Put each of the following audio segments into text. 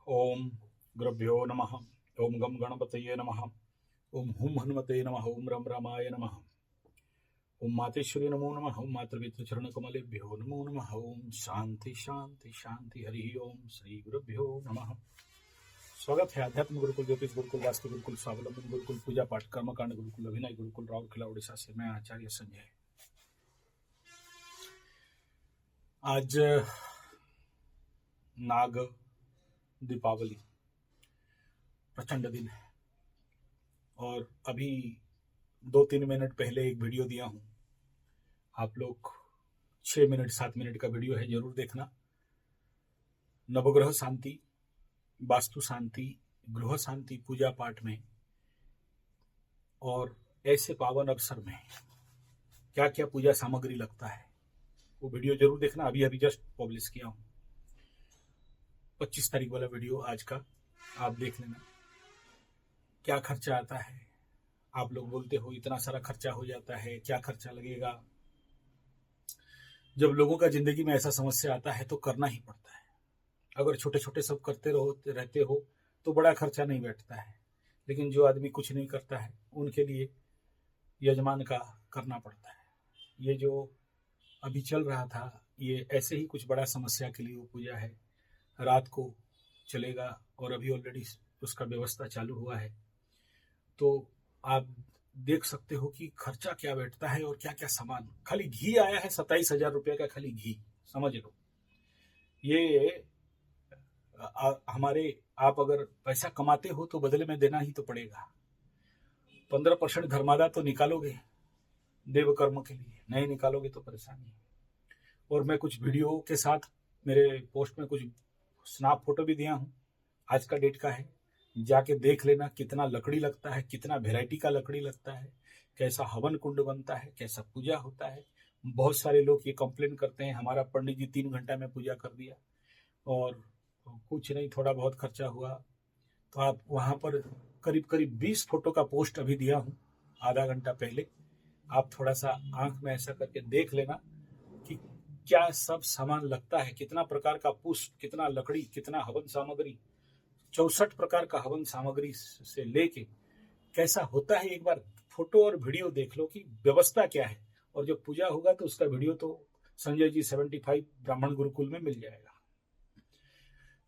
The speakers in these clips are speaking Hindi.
ओम गुरुभ्यो नमः। ओम गम गणपतये नमः। ओम हुम हनुमते नमः। ओम रम रामाय नमः। ओम मातेश्वरी नमो नमः। ओम मातृपितृचरण कमलेभ्यो नमो नमः। ओम शांति शांति शांति। हरि ओम श्री गुरुभ्यो नमः। स्वागत है आध्यात्म गुरुकुल, ज्योतिष गुरुकुल, वास्तु गुरुकुल, स्वावलंबन गुरुकुल, पूजा पाठ कर्मकांड गुरुकुल, अभिनय गुरुकुल, राउरकेला उड़ीसा से मैं आचार्य संजय। आज नाग दीपावली, प्रचंड दिन है और अभी 2-3 मिनट पहले एक वीडियो दिया हूं। आप लोग 6 मिनट 7 मिनट का वीडियो है, जरूर देखना। नवग्रह शांति, वास्तु शांति, गृह शांति, पूजा पाठ में और ऐसे पावन अवसर में क्या क्या पूजा सामग्री लगता है, वो वीडियो जरूर देखना। अभी जस्ट पब्लिश किया हूं, 25 तारीख वाला वीडियो आज का, आप देख लेना। क्या खर्चा आता है, आप लोग बोलते हो इतना सारा खर्चा हो जाता है, क्या खर्चा लगेगा। जब लोगों का जिंदगी में ऐसा समस्या आता है तो करना ही पड़ता है। अगर छोटे छोटे सब करते रहते हो तो बड़ा खर्चा नहीं बैठता है, लेकिन जो आदमी कुछ नहीं करता है उनके लिए यजमान का करना पड़ता है। ये जो अभी चल रहा था, ये ऐसे ही कुछ बड़ा समस्या के लिए वो पूजा है। रात को चलेगा और अभी ऑलरेडी उसका व्यवस्था चालू हुआ है। तो आप देख सकते हो कि खर्चा क्या बैठता है और क्या क्या सामान। खाली घी आया है 27,000 रुपये का, खाली घी, समझ लो। ये हमारे, आप अगर पैसा कमाते हो तो बदले में देना ही तो पड़ेगा। 15% धर्मादा तो निकालोगे देव कर्म के लिए, नहीं निकालोगे तो परेशानी है। और मैं कुछ वीडियो के साथ मेरे पोस्ट में कुछ स्नैप फोटो भी दिया हूं, आज का डेट का है, जाके देख लेना। कितना लकड़ी लगता है, कितना वेराइटी का लकड़ी लगता है, कैसा हवन कुंड बनता है, कैसा पूजा होता है। बहुत सारे लोग ये कंप्लेन करते हैं हमारा पंडित जी 3 घंटा में पूजा कर दिया और कुछ नहीं, थोड़ा बहुत खर्चा हुआ। तो आप वहां पर करीब करीब 20 फोटो का पोस्ट अभी दिया हूं आधा घंटा पहले। आप थोड़ा सा आंख में ऐसा करके देख लेना कि क्या सब सामान लगता है, कितना प्रकार का पुष्प, कितना लकड़ी, कितना हवन सामग्री। 64 प्रकार का हवन सामग्री से लेके कैसा होता है, एक बार फोटो और वीडियो देख लो कि व्यवस्था क्या है। और जब पूजा होगा तो उसका वीडियो तो संजय जी 75 ब्राह्मण गुरुकुल में मिल जाएगा।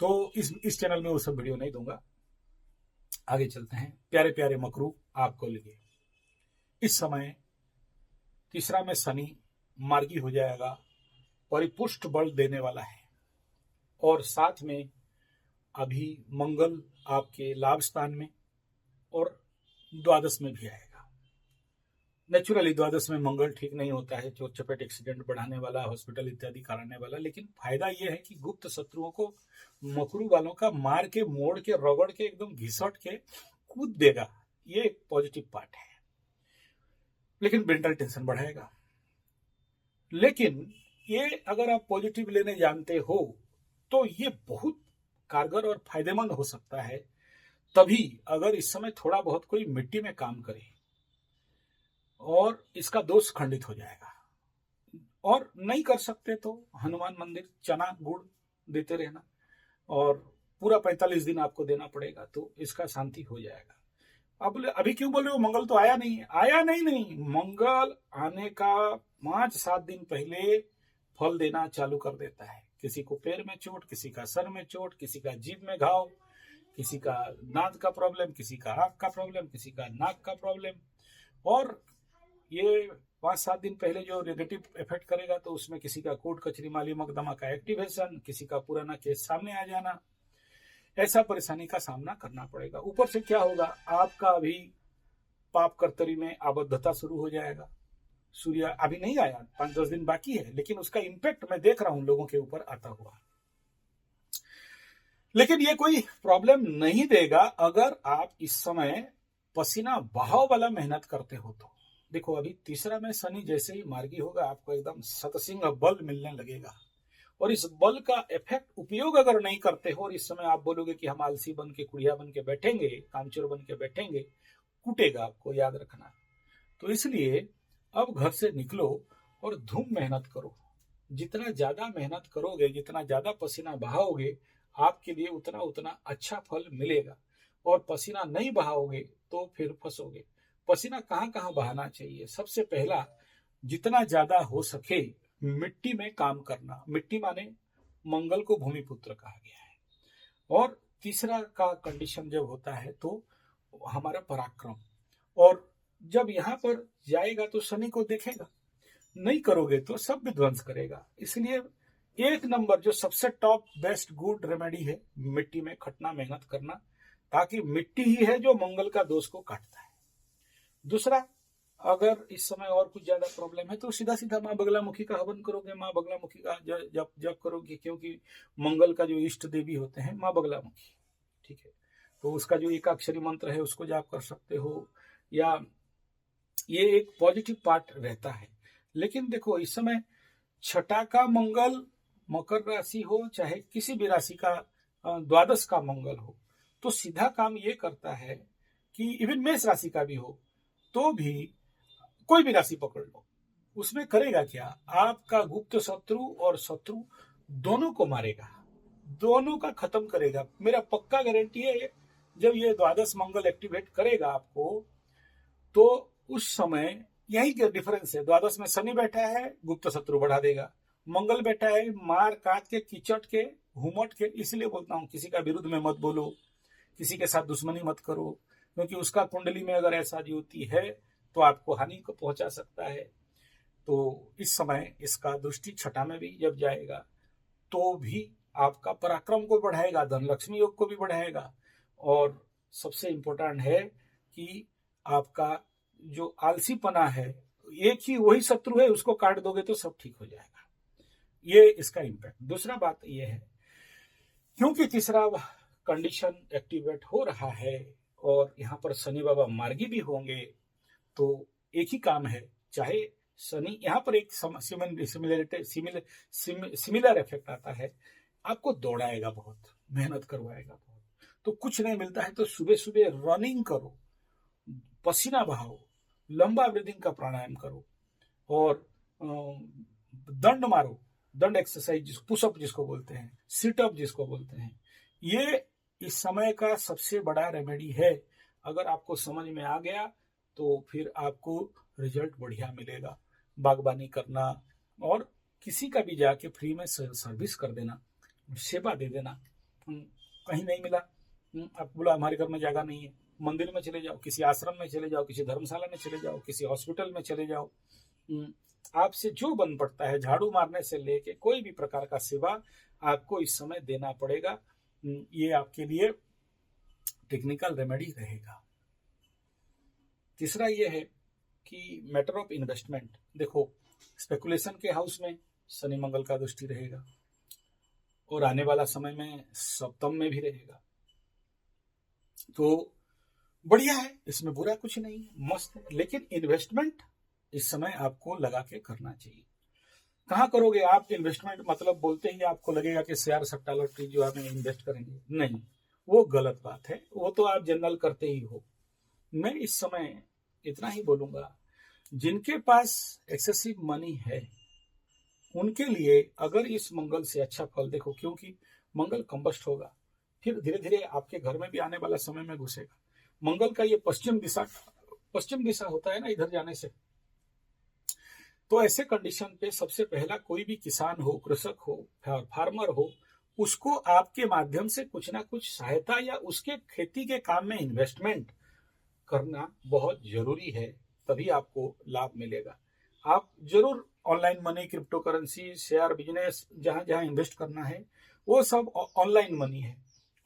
तो इस चैनल में वो सब वीडियो नहीं दूंगा। आगे चलते हैं। प्यारे प्यारे मकरू, आपको लिए इस समय तीसरा में शनि मार्गी हो जाएगा, परिपुष्ट बल देने वाला है। और साथ में अभी मंगल आपके लाभ स्थान में और द्वादश में भी आएगा। नेचुरली द्वादश में मंगल ठीक नहीं होता है, चोट चपेट, एक्सीडेंट बढ़ाने वाला, हॉस्पिटल इत्यादि कराने वाला। लेकिन फायदा यह है कि गुप्त शत्रुओं को मकरू वालों का मार के, मोड़ के, रगड़ के, एकदम घिसट के कूद देगा। ये एक पॉजिटिव पार्ट है, लेकिन मेंटल टेंशन बढ़ाएगा। लेकिन ये अगर आप पॉजिटिव लेने जानते हो तो ये बहुत कारगर और फायदेमंद हो सकता है। तभी अगर इस समय थोड़ा बहुत कोई मिट्टी में काम करे और इसका दोष खंडित हो जाएगा। और नहीं कर सकते तो हनुमान मंदिर चना गुड़ देते रहना, और पूरा 45 दिन आपको देना पड़ेगा, तो इसका शांति हो जाएगा। अब बोले अभी क्यों बोल रहे हो, मंगल तो आया नहीं है। आया नहीं, मंगल आने का 5-7 दिन पहले फल देना चालू कर देता है। किसी को पैर में चोट, किसी का सर में चोट, किसी का जीभ में घाव, किसी का दांत का प्रॉब्लम, किसी का आंख का प्रॉब्लम, किसी का नाक का प्रॉब्लम। और ये 5-7 दिन पहले जो नेगेटिव इफेक्ट करेगा तो उसमें किसी का कोर्ट कचहरी माली मकदमा का एक्टिवेशन, किसी का पुराना केस सामने आ जाना, ऐसा परेशानी का सामना करना पड़ेगा। ऊपर से क्या होगा, आपका अभी पाप कर्तरी में आबद्धता शुरू हो जाएगा। सूर्य अभी नहीं आया, 5-10 दिन बाकी है, लेकिन उसका इंपैक्ट मैं देख रहा हूं लोगों के ऊपर आता हुआ। लेकिन ये कोई प्रॉब्लम नहीं देगा अगर आप इस समय पसीना बहाव वाला मेहनत करते हो तो। देखो अभी तीसरा में शनि जैसे ही मार्गी होगा, आपको एकदम शतसिंह बल मिलने लगेगा। और इस बल का इफेक्ट उपयोग अगर नहीं करते हो और इस समय आप बोलोगे कि हम आलसी बन के, कुड़िया बन के बैठेंगे, कामचोर बन के बैठेंगे, कूटेगा आपको, याद रखना। तो इसलिए अब घर से निकलो और धूम मेहनत करो। जितना ज्यादा मेहनत करोगे, जितना ज्यादा पसीना बहाओगे, आपके लिए उतना उतना अच्छा फल मिलेगा। और पसीना नहीं बहाओगे तो फिर फंसोगे। पसीना कहाँ कहाँ बहाना चाहिए? सबसे पहला, जितना ज्यादा हो सके मिट्टी में काम करना। मिट्टी माने मंगल को भूमिपुत्र कहा गया है। और तीसरा का कंडीशन जब होता है तो हमारा पराक्रम। और जब यहाँ पर जाएगा तो शनि को देखेगा, नहीं करोगे तो सब विध्वंस करेगा। इसलिए एक नंबर जो सबसे टॉप बेस्ट गुड रेमेडी है, मिट्टी में खटना, मेहनत करना, ताकि मिट्टी ही है जो मंगल का दोष को काटता है। दूसरा, अगर इस समय और कुछ ज्यादा प्रॉब्लम है तो सीधा सीधा माँ बगलामुखी का हवन करोगे, माँ बगलामुखी का जप जप करोगे, क्योंकि मंगल का जो इष्ट देवी होते हैं माँ बगलामुखी, ठीक है। तो उसका जो एकाक्षरी मंत्र है उसको जाप कर सकते हो, या ये एक पॉजिटिव पार्ट रहता है। लेकिन देखो इस समय छठा का मंगल मकर राशि हो चाहे किसी भी राशि का द्वादश का मंगल हो, तो सीधा काम ये करता है कि इवन मेष राशि का भी हो तो भी, कोई भी राशि पकड़ लो, उसमें करेगा क्या? आपका गुप्त शत्रु और शत्रु दोनों को मारेगा, दोनों का खत्म करेगा। मेरा पक्का गारंटी है, जब ये द्वादश मंगल एक्टिवेट करेगा आपको, तो उस समय यही क्या डिफरेंस है। द्वादश में शनि बैठा है, गुप्त शत्रु बढ़ा देगा। मंगल बैठा है, मार काट के, कीचट के, घूमट के। इसलिए बोलता हूँ किसी का विरुद्ध में मत बोलो, किसी के साथ दुश्मनी मत करो, क्योंकि उसका कुंडली में अगर ऐसा ज्योति है तो आपको हानि को पहुंचा सकता है। तो इस समय इसका दृष्टि छठा में भी जब जाएगा तो भी आपका पराक्रम को बढ़ाएगा, धनलक्ष्मी योग को भी बढ़ाएगा। और सबसे इंपॉर्टेंट है कि आपका जो आलसीपना है, एक ही वही शत्रु है, उसको काट दोगे तो सब ठीक हो जाएगा। ये इसका इम्पैक्ट। दूसरा बात ये है, क्योंकि तीसरा कंडीशन एक्टिवेट हो रहा है और यहाँ पर शनि बाबा मार्गी भी होंगे, तो एक ही काम है, चाहे शनि यहाँ पर एक सिमिलर इफेक्ट आता है, आपको दौड़ाएगा बहुत, मेहनत करवाएगा बहुत। तो कुछ नहीं मिलता है तो सुबह सुबह रनिंग करो, पसीना बहाओ, लंबा ब्रीदिंग का प्राणायाम करो, और दंड मारो, दंड एक्सरसाइज, पुशअप जिसको बोलते हैं, सिटअप जिसको बोलते हैं। ये इस समय का सबसे बड़ा रेमेडी है। अगर आपको समझ में आ गया तो फिर आपको रिजल्ट बढ़िया मिलेगा। बागबानी करना और किसी का भी जाके फ्री में सर्विस कर देना, सेवा दे देना। कहीं नहीं मिला, आप बोला हमारे घर में जगह नहीं है, मंदिर में चले जाओ, किसी आश्रम में चले जाओ, किसी धर्मशाला में चले जाओ, किसी हॉस्पिटल में चले जाओ। आपसे जो बन पड़ता है, झाड़ू मारने से लेके कोई भी प्रकार का सेवा आपको इस समय देना पड़ेगा। ये आपके लिए टेक्निकल रेमेडी रहेगा। तीसरा ये है कि मैटर ऑफ इन्वेस्टमेंट। देखो, स्पेकुलेशन के हाउस में शनि मंगल का दृष्टि रहेगा और आने वाला समय में सप्तम में भी रहेगा, तो बढ़िया है, इसमें बुरा कुछ नहीं है, मस्त है। लेकिन इन्वेस्टमेंट इस समय आपको लगा के करना चाहिए। कहाँ करोगे आप इन्वेस्टमेंट? मतलब बोलते ही आपको लगेगा कि शेयर सट्टा लॉटरी जो आप इन्वेस्ट करेंगे, नहीं, वो गलत बात है, वो तो आप जनरल करते ही हो। मैं इस समय इतना ही बोलूंगा, जिनके पास एक्सेसिव मनी है उनके लिए अगर इस मंगल से अच्छा फल देखो, क्योंकि मंगल कंबस्ट होगा, फिर धीरे धीरे आपके घर में भी आने वाला समय में घुसेगा। मंगल का ये पश्चिम दिशा होता है ना, इधर जाने से। तो ऐसे कंडीशन पे सबसे पहला कोई भी किसान हो, कृषक हो, फार्मर हो, उसको आपके माध्यम से कुछ ना कुछ सहायता या उसके खेती के काम में इन्वेस्टमेंट करना बहुत जरूरी है, तभी आपको लाभ मिलेगा। आप जरूर online money, crypto currency, share business, जहां जहां इन्वेस्ट करना है वो सब ऑनलाइन मनी है।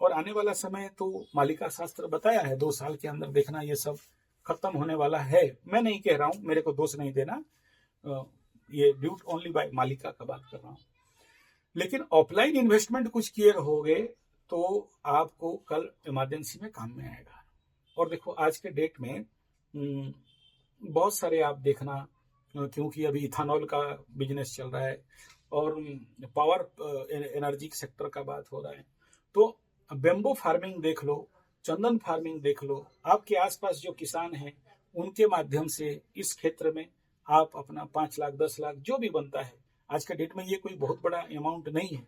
और आने वाला समय तो मालिका शास्त्र बताया है, 2 साल के अंदर देखना ये सब खत्म होने वाला है। मैं नहीं कह रहा हूं, मेरे को दोष नहीं देना, ये ड्यूट ओनली बाय मालिका का बात कर रहा हूं। लेकिन ऑफलाइन इन्वेस्टमेंट कुछ किए रहोगे तो आपको कल इमरजेंसी में काम में आएगा। और देखो आज के डेट में बहुत सारे आप देखना, क्योंकि अभी इथानॉल का बिजनेस चल रहा है और पावर एनर्जी सेक्टर का बात हो रहा है, तो बेम्बो फार्मिंग देख लो, चंदन फार्मिंग देख लो। आपके आसपास जो किसान हैं उनके माध्यम से इस क्षेत्र में आप अपना 5 लाख 10 लाख जो भी बनता है, आज के डेट में ये कोई बहुत बड़ा अमाउंट नहीं है,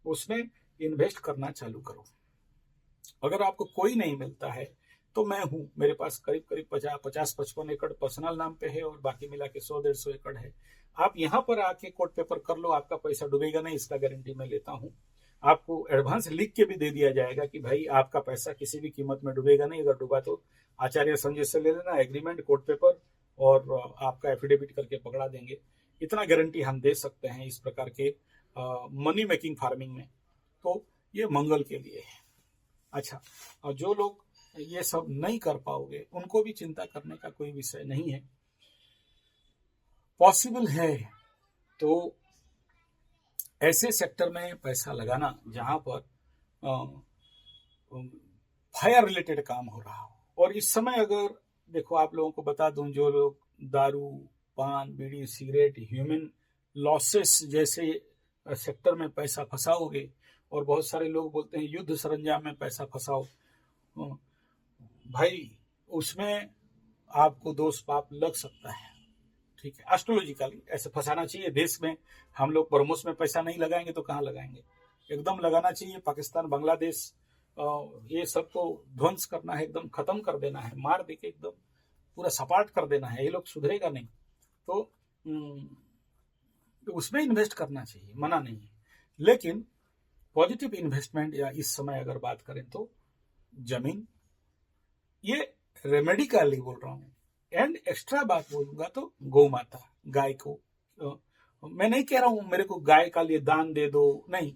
उसमें इन्वेस्ट करना चालू करो। अगर आपको कोई नहीं मिलता है तो मैं हूं, मेरे पास करीब करीब 50-55 एकड़ पर्सनल नाम पे है और बाकी मिला के 100-150 एकड़ है। आप यहाँ पर आके कोर्ट पेपर कर लो, आपका पैसा डूबेगा नहीं, इसका गारंटी मैं लेता हूँ। आपको एडवांस लिख के भी दे दिया जाएगा कि भाई आपका पैसा किसी भी कीमत में डूबेगा नहीं, अगर डूबा तो आचार्य संजय से ले लेना एग्रीमेंट, कोर्ट पेपर, और आपका एफिडेविट करके पकड़ा देंगे। इतना गारंटी हम दे सकते हैं इस प्रकार के मनी मेकिंग फार्मिंग में। तो ये मंगल के लिए है। अच्छा, और जो लोग ये सब नहीं कर पाओगे उनको भी चिंता करने का कोई विषय नहीं है। पॉसिबल है तो ऐसे सेक्टर में पैसा लगाना जहां पर फायर रिलेटेड काम हो रहा हो। और इस समय अगर देखो, आप लोगों को बता दूं, जो लोग दारू, पान, बीड़ी, सिगरेट, ह्यूमन लॉसेस जैसे सेक्टर में पैसा फंसाओगे, और बहुत सारे लोग बोलते हैं युद्ध सरंजाम में पैसा फंसाओ, भाई उसमें आपको दोष पाप लग सकता है। ठीक है, एस्ट्रोलॉजिकली ऐसे फंसाना चाहिए। देश में हम लोग ब्रह्मोस में पैसा नहीं लगाएंगे तो कहाँ लगाएंगे, एकदम लगाना चाहिए। पाकिस्तान, बांग्लादेश, ये सब को ध्वंस करना है, एकदम खत्म कर देना है, मार देके एकदम पूरा सपाट कर देना है, ये लोग सुधरेगा नहीं। तो उसमें इन्वेस्ट करना चाहिए, मना नहीं है। लेकिन पॉजिटिव इन्वेस्टमेंट या इस समय अगर बात करें तो जमीन, ये रेमेडी का लिए बोल रहा हूँ। एंड एक्स्ट्रा बात बोलूंगा तो गौ माता, गाय को, मैं नहीं कह रहा हूं मेरे को गाय का लिए दान दे दो, नहीं।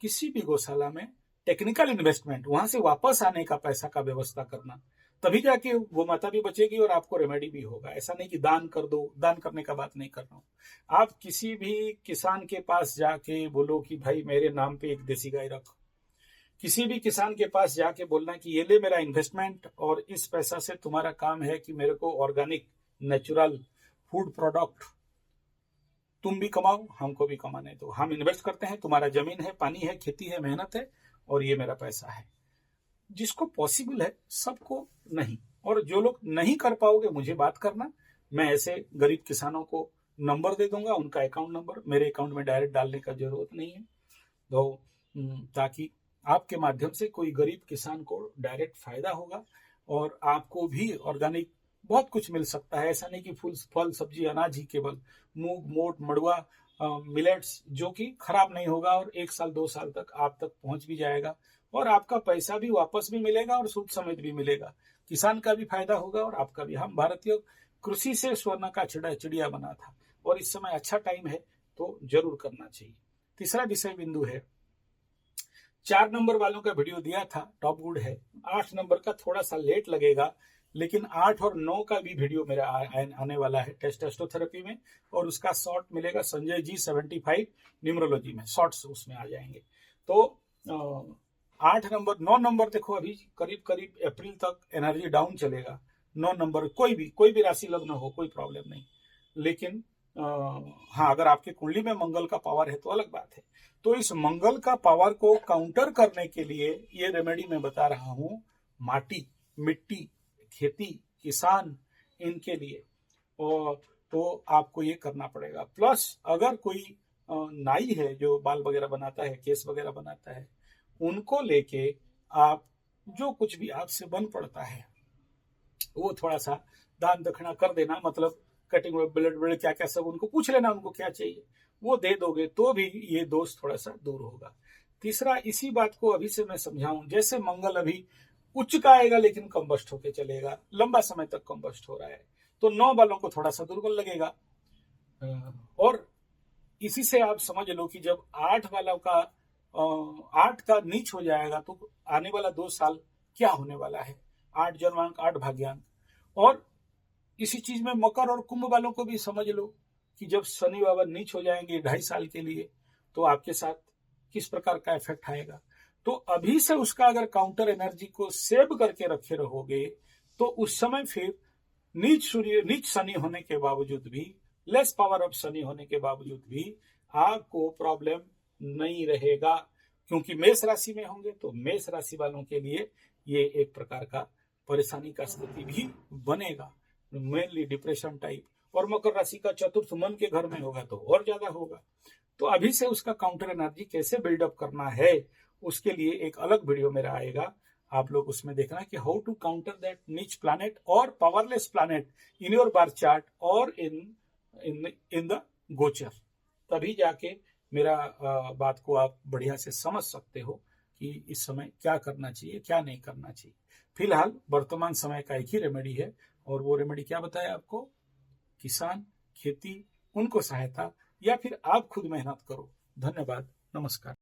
किसी भी गौशाला में टेक्निकल इन्वेस्टमेंट, वहां से वापस आने का पैसा का व्यवस्था करना, तभी जाके गौ माता भी बचेगी और आपको रेमेडी भी होगा। ऐसा नहीं कि दान कर दो, दान करने का बात नहीं कर रहा हूँ। आप किसी भी किसान के पास जाके बोलो कि भाई मेरे नाम पे एक देसी गाय रख। किसी भी किसान के पास जाके बोलना कि ये ले मेरा इन्वेस्टमेंट, और इस पैसा से तुम्हारा काम है कि मेरे को ऑर्गेनिक नेचुरल फूड प्रोडक्ट तुम भी कमाओ, हमको भी कमाने दो। हम इन्वेस्ट करते हैं, तुम्हारा जमीन है, पानी है, खेती है, मेहनत है, और ये मेरा पैसा है। जिसको पॉसिबल है, सबको नहीं। और जो लोग नहीं कर पाओगे, मुझे बात करना, मैं ऐसे गरीब किसानों को नंबर दे दूंगा, उनका अकाउंट नंबर मेरे अकाउंट में डायरेक्ट डालने का जरूरत नहीं है, तो ताकि आपके माध्यम से कोई गरीब किसान को डायरेक्ट फायदा होगा और आपको भी ऑर्गेनिक बहुत कुछ मिल सकता है। ऐसा नहीं कि फल सब्जी अनाज ही केवल, मूंग, मोट, मड़ुआ, मिलेट्स, जो कि खराब नहीं होगा और 1 साल 2 साल तक आप तक पहुंच भी जाएगा, और आपका पैसा भी वापस भी मिलेगा और सूद समेत भी मिलेगा। किसान का भी फायदा होगा और आपका भी। हम भारतीय कृषि से स्वर्ण का चिड़िया बना था, और इस समय अच्छा टाइम है तो जरूर करना चाहिए। तीसरा विषय बिंदु है, 4 नंबर वालों का वीडियो दिया था, टॉप गुड है। 8 नंबर का थोड़ा सा लेट लगेगा, लेकिन 8 और 9 का भी वीडियो मेरा आने वाला है टेस्टोथेरेपी में, और उसका शॉर्ट मिलेगा संजय जी 75 न्यूमरोलॉजी में, शॉर्ट्स उसमें आ जाएंगे। तो 8 नंबर, 9 नंबर देखो अभी करीब करीब अप्रैल तक एनर्जी डाउन चलेगा। 9 नंबर कोई भी राशि लग्न हो, कोई प्रॉब्लम नहीं। लेकिन हाँ, अगर आपके कुंडली में मंगल का पावर है तो अलग बात है। तो इस मंगल का पावर को काउंटर करने के लिए ये रेमेडी मैं बता रहा हूँ, माटी, मिट्टी, खेती, किसान, इनके लिए। और तो आपको ये करना पड़ेगा। प्लस अगर कोई नाई है जो बाल वगैरह बनाता है, केस वगैरह बनाता है, उनको लेके आप जो कुछ भी आपसे बन पड़ता है वो थोड़ा सा दान दक्षिणा कर देना। मतलब कटिंग ब्लेड क्या क्या सब उनको पूछ लेना, उनको क्या चाहिए, वो दे दोगे तो भी ये दोष थोड़ा सा दूर होगा। तीसरा, इसी बात को अभी से मैं समझाऊं, जैसे मंगल अभी उच्च का आएगा लेकिन कंबस्ट होके चलेगा, लंबा समय तक कंबस्ट हो रहा है, तो 9 वालों को थोड़ा सा दुर्बल लगेगा। और इसी से आप समझ लो कि जब 8 वालों का 8 का नीच हो जाएगा तो आने वाला 2 साल क्या होने वाला है। 8 जन्मांक, 8 भाग्यांक। और इसी चीज में मकर और कुंभ वालों को भी समझ लो कि जब शनि बाबा नीच हो जाएंगे 2.5 साल के लिए, तो आपके साथ किस प्रकार का इफेक्ट आएगा। तो अभी से उसका अगर काउंटर एनर्जी को सेव करके रखे रहोगे तो उस समय फिर नीच शनि होने के बावजूद भी, लेस पावर ऑफ शनि होने के बावजूद भी आपको प्रॉब्लम नहीं रहेगा, क्योंकि मेष राशि में होंगे। तो मेष राशि वालों के लिए ये एक प्रकार का परेशानी का स्थिति भी बनेगा, मेनली डिप्रेशन टाइप। और मकर राशि का चतुर्थ मन के घर में होगा तो और ज्यादा होगा। तो अभी से उसका काउंटर एनर्जी कैसे बिल्डअप करना है उसके लिए एक अलग वीडियो मेरा आएगा, आप लोग उसमें देखना कि हाउ टू काउंटर दैट नीच प्लैनेट और powerless planet in your bar chart और इन द गोचर। तभी जाके मेरा बात को आप बढ़िया से समझ सकते हो कि इस समय क्या करना चाहिए, क्या नहीं करना चाहिए। फिलहाल वर्तमान समय का एक ही रेमेडी है, और वो रेमेडी क्या बताया आपको? किसान, खेती, उनको सहायता, या फिर आप खुद मेहनत करो। धन्यवाद, नमस्कार।